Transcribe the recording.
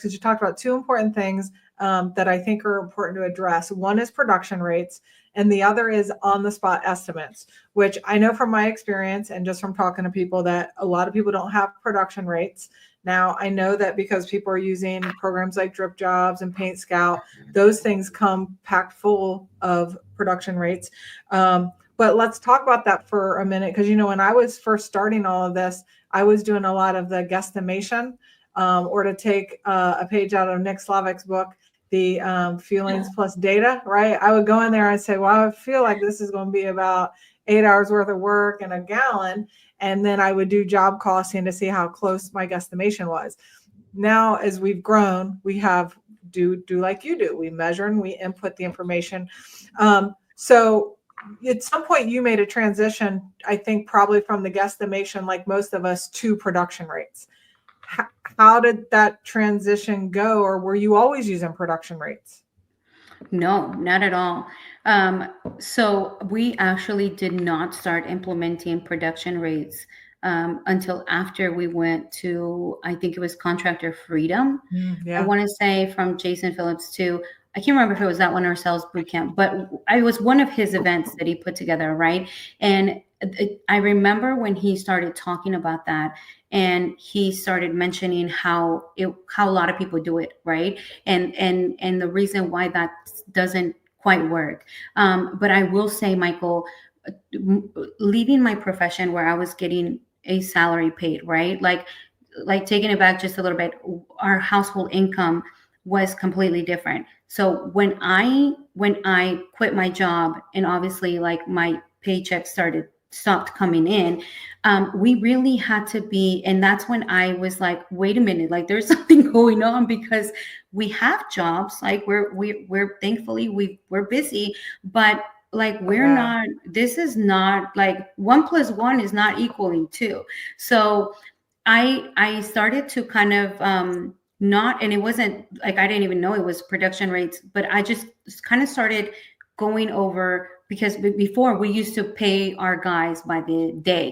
because you talked about two important things that I think are important to address. One is production rates, and the other is on the spot estimates, which I know from my experience and just from talking to people that a lot of people don't have production rates. Now, I know that because people are using programs like Drip Jobs and Paint Scout, those things come packed full of production rates. But let's talk about that for a minute, because, when I was first starting all of this, I was doing a lot of the guesstimation, or to take a page out of Nick Slavic's book, the feelings plus data, right? I would go in there and say, well, I feel like this is going to be about 8 hours worth of work and a gallon. And then I would do job costing to see how close my guesstimation was. Now, as we've grown, we have do like you do. We measure and we input the information. So at some point you made a transition, I think probably from the guesstimation, like most of us, to production rates. How did that transition go, or were you always using production rates? No, not at all. So we actually did not start implementing production rates until after we went to, I think it was Contractor Freedom. I want to say from Jason Phillips too. I can't remember if it was that one or Sales Bootcamp, but it was one of his events that he put together, right? And I remember when he started talking about that, and he started mentioning how a lot of people do it, right? And the reason why that doesn't quite work. But I will say, Michael, leaving my profession where I was getting a salary paid, right? Like taking it back just a little bit, our household income was completely different. So when I quit my job, and obviously like my paycheck stopped coming in, we really had to be, and that's when I was like, wait a minute, like there's something going on, because we have jobs, like we're thankfully we're busy, but like we're not, this is not like 1 + 1 is not equaling 2. So I started to kind of not, and it wasn't like I didn't even know it was production rates, but I just kind of started going over, because before we used to pay our guys by the day,